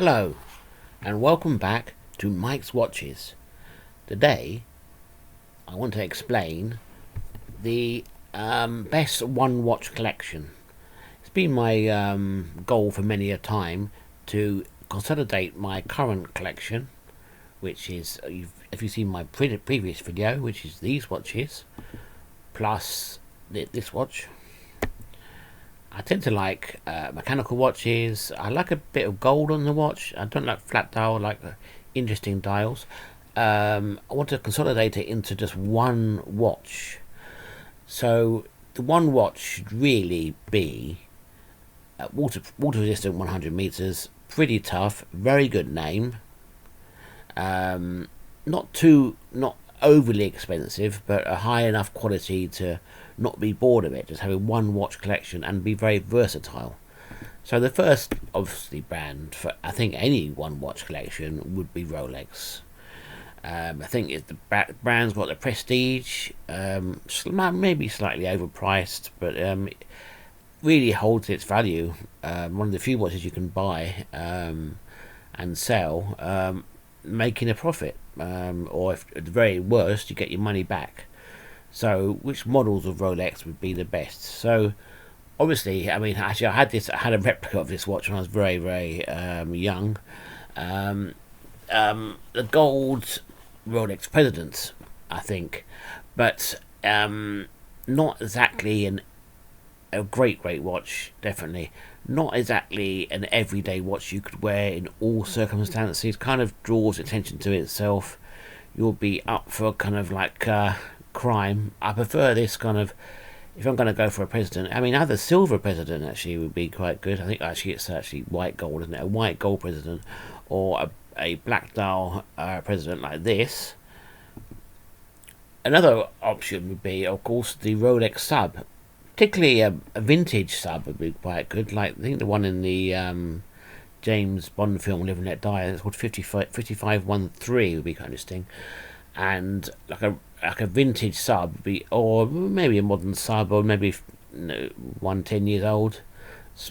Hello and welcome back to Mike's Watches. Today I want to explain the best one watch collection. It's been my goal for many a time to consolidate my current collection, which is, if you've seen my previous video, which is these watches plus this watch. I tend to like mechanical watches. I like a bit of gold on the watch. I don't like flat dial, I like interesting dials. I want to consolidate it into just one watch. So the one watch should really be water resistant, 100 meters, pretty tough, very good name. Not overly expensive, but a high enough quality to not be bored of it, just having one watch collection and be very versatile. So the first, obviously, brand for I think any one watch collection would be Rolex. I think the brand's got the prestige, maybe slightly overpriced, but really holds its value. One of the few watches you can buy and sell, making a profit, or if at the very worst you get your money back. So which models of Rolex would be the best? So obviously, I mean, actually I had a replica of this watch when I was very young. The gold Rolex President, I think, but not exactly a great watch. Definitely not exactly an everyday watch you could wear in all circumstances. Kind of draws attention to itself. You'll be up for kind of like crime. I prefer this kind of, if I'm going to go for a president, I mean, either silver president actually would be quite good. I think actually it's actually white gold, isn't it? A white gold president, or a black dial president like this. Another option would be, of course, the Rolex sub. Particularly a vintage sub would be quite good. Like, I think the one in the James Bond film Live and Let Die, it's called 5513, would be kind of interesting. And like a vintage sub would be, or maybe a modern sub, or maybe one 10 years old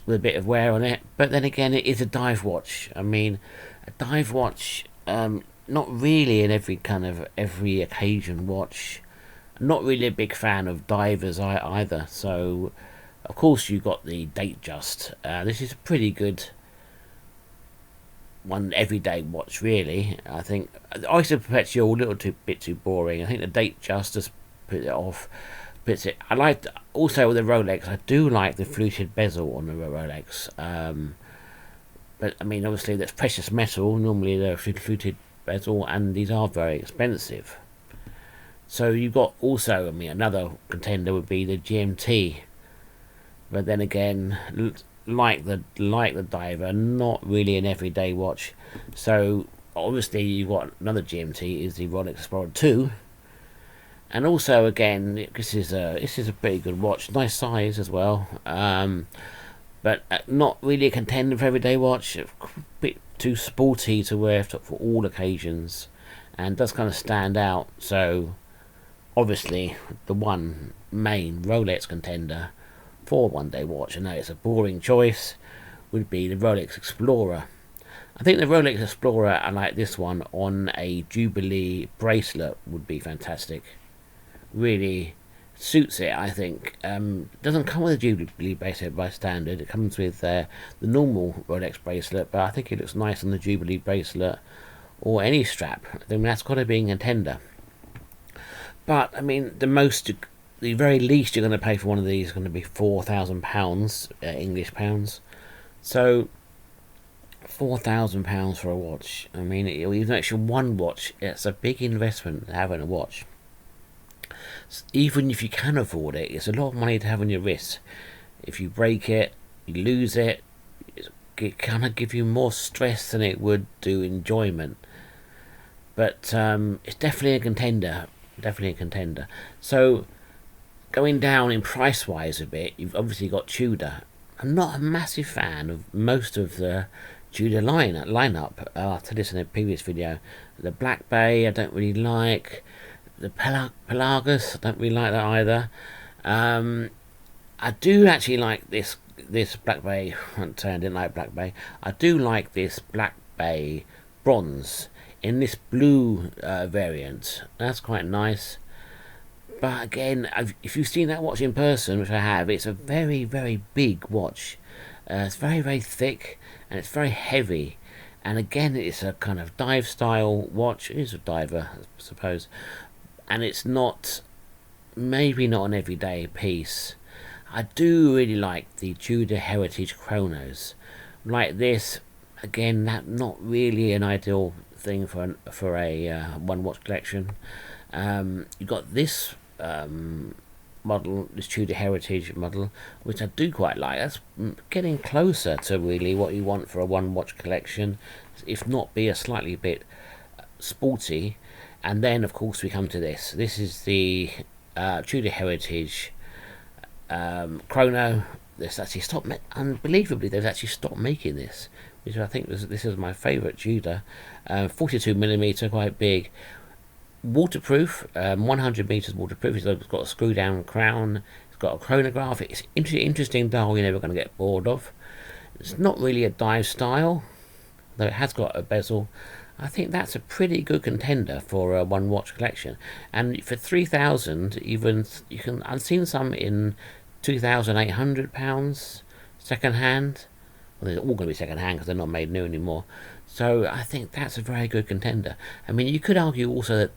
with a bit of wear on it. But then again, it is a dive watch. I mean, a dive watch, not really in every occasion watch. Not really a big fan of divers either. So of course you got the Datejust. This is a pretty good one everyday watch, really. I think Oyster Perpetual a little bit too boring. I think the Datejust just put it off. I like also with the Rolex. I do like the fluted bezel on the Rolex. But I mean, obviously that's precious metal. Normally they're fluted bezel, and these are very expensive. So you've got also, I mean, another contender would be the GMT, but then again, like the diver, not really an everyday watch. So obviously you've got another GMT, is the Rolex Explorer 2, and also again this is a pretty good watch, nice size as well, but not really a contender for everyday watch. A bit too sporty to wear for all occasions, and does kind of stand out. So obviously the one main Rolex contender for one day watch, I know it's a boring choice, would be the Rolex Explorer. I think the Rolex Explorer, I like this one on a Jubilee bracelet, would be fantastic. Really suits it, I think. Doesn't come with a Jubilee bracelet by standard. It comes with the normal Rolex bracelet, but I think it looks nice on the Jubilee bracelet or any strap. I think that's got to be a contender. But I mean, the very least you're going to pay for one of these is going to be £4,000 English pounds. So £4,000 for a watch. I mean, even actually one watch, it's a big investment having a watch. Even if you can afford it, it's a lot of money to have on your wrist. If you break it, you lose it. It kind of give you more stress than it would do enjoyment. But it's definitely a contender. So going down in price wise a bit, you've obviously got Tudor. I'm not a massive fan of most of the Tudor lineup. I said this in a previous video. The Black Bay I don't really like. The Pelagus I don't really like that either. I do actually like this this Black Bay. I didn't like Black Bay. I do like this Black Bay bronze in this blue variant. That's quite nice. But again, if you've seen that watch in person, which I have, it's a very, very big watch. It's very, very thick and it's very heavy. And again, it's a kind of dive style watch. It is a diver, I suppose. And it's not, maybe not an everyday piece. I do really like the Tudor Heritage Chronos. Like this, again, that not really an ideal thing for a one watch collection. You've got this model, this Tudor Heritage model, which I do quite like. That's getting closer to really what you want for a one watch collection, if not be a slightly bit sporty. And then of course we come to this. This is the Tudor Heritage Chrono. This actually stopped. Unbelievably, they've actually stopped making this, which I think this is my favourite Tudor. 42mm, quite big. Waterproof, 100 meters waterproof. It's got a screw down crown. It's got a chronograph. It's interesting dial you're never going to get bored of. It's not really a dive style, though it has got a bezel. I think that's a pretty good contender for a one watch collection. And for 3,000, even you can. I've seen some in £2,800 second hand. Well, they're all going to be second hand because they're not made new anymore. So I think that's a very good contender. I mean, you could argue also that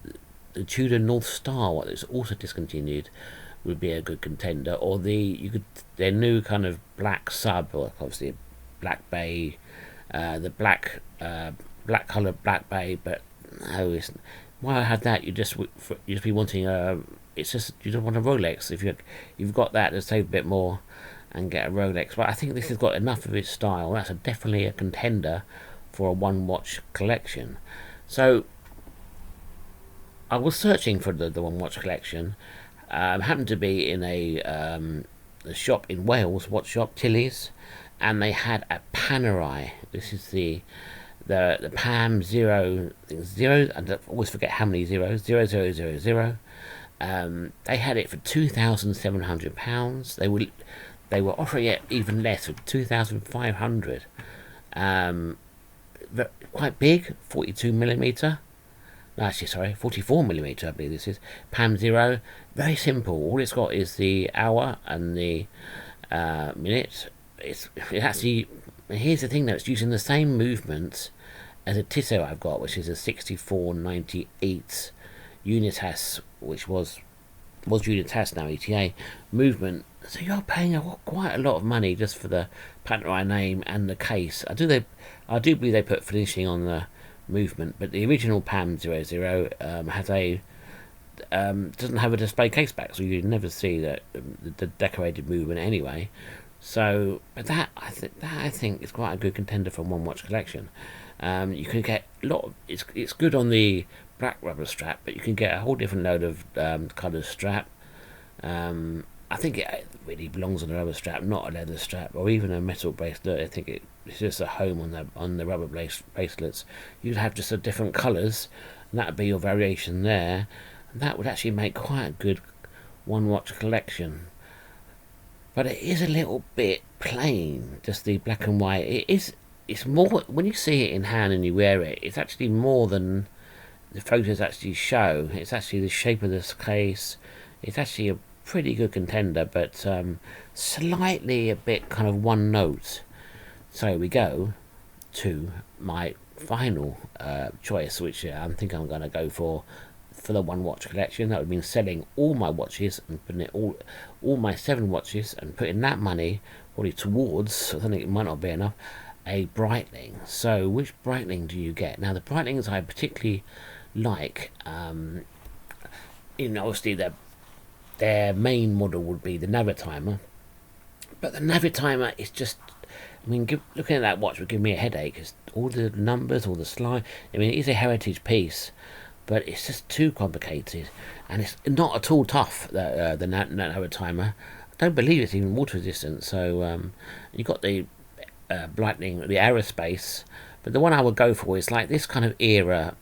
the Tudor North Star, what is also discontinued, would be a good contender, or their new kind of black sub, or obviously Black Bay, the black coloured Black Bay. But no, why I had that, you just be wanting it's just you don't want a Rolex. If you've got that, to save a bit more and get a Rolex. But I think this has got enough of its style. That's definitely a contender for a one watch collection. So I was searching for the one watch collection. Happened to be in a shop in Wales, watch shop, Tilly's, and they had a Panerai. This is the Pam 0, and I always forget how many zeros, 0000. They had it for £2,700. They were offering it even less, for 2,500. Quite big, 42mm. No, actually, sorry, 44mm. I believe this is Pam 0. Very simple. All it's got is the hour and the minute. It actually. Here's the thing though. It's using the same movements as a Tissot I've got, which is a 6498 Unitas, which was Unitas, now ETA movement. So you're paying quite a lot of money just for the Panerai name and the case. I do believe they put finishing on the movement, but the original Pam 00 has a doesn't have a display case back, so you never see the decorated movement anyway. So, but that I think is quite a good contender for one watch collection. You can get a lot of, it's good on the black rubber strap, but you can get a whole different load of coloured strap. I think it really belongs on a rubber strap, not a leather strap, or even a metal bracelet. I think it's just a home on the rubber bracelets. You'd have just a different colours, and that would be your variation there. And that would actually make quite a good one watch collection. But it is a little bit plain, just the black and white. It's more, when you see it in hand and you wear it, it's actually more than the photos actually show. It's actually the shape of this case. It's actually a pretty good contender, but slightly a bit kind of one note. So we go to my final choice, which I think I'm going to go for the one watch collection. That would mean selling all my watches and putting it all my 7 watches and putting that money probably towards, I think it might not be enough, a Breitling. So which Breitling do you get? Now the Breitlings I particularly like, obviously their main model would be the Navitimer, but the Navitimer is just, I mean, looking at that watch would give me a headache, because all the numbers, all the slide, I mean, it is a heritage piece, but it's just too complicated, and it's not at all tough, the Navitimer. I don't believe it's even water resistant. So you've got the Breitling, the Aerospace, but the one I would go for is like this kind of era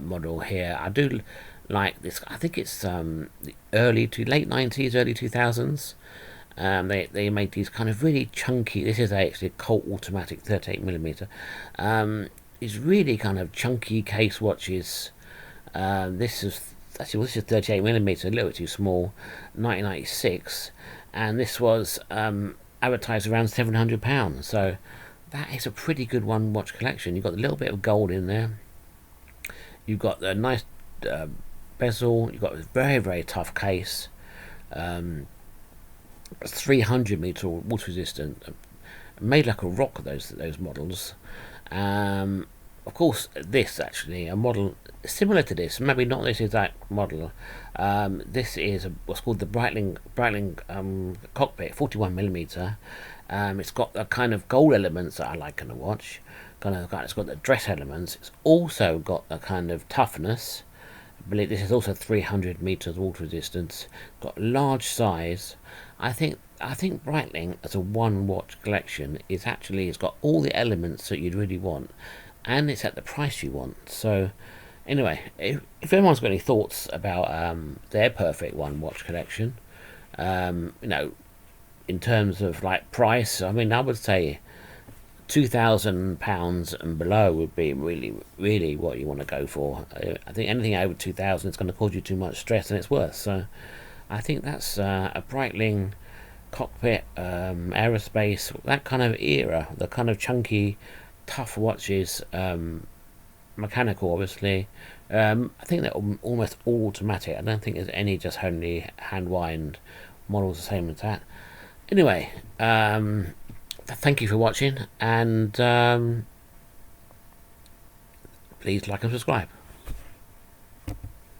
model here. I do like this. I think it's the late 90s, early 2000s. They made these kind of really chunky. This is actually a Colt automatic 38mm. These really kind of chunky case watches. This is 38mm, a little bit too small, 1996, and this was advertised around £700. So that is a pretty good one watch collection. You've got a little bit of gold in there. You've got the nice bezel. You've got a very, very tough case. 300-meter water resistant, made like a rock. Those models. Of course, this actually a model similar to this, maybe not this exact model. This is what's called the Breitling cockpit, 41mm. It's got the kind of gold elements that I like in a watch. It's got the dress elements. It's also got the kind of toughness. I believe this is also 300 meters water resistance. Got large size. I think Breitling as a one watch collection is actually, it's got all the elements that you'd really want, and it's at the price you want. So anyway, if anyone's got any thoughts about their perfect one watch collection, in terms of like price, I mean, I would say £2,000 and below would be really, really what you want to go for. I think anything over 2,000 is going to cause you too much stress than it's worth. So I think that's a Breitling cockpit, aerospace, that kind of era, the kind of chunky, tough watches, mechanical, obviously. I think they're almost all automatic. I don't think there's any just only hand wind models the same as that. Anyway, thank you for watching, and please like and subscribe.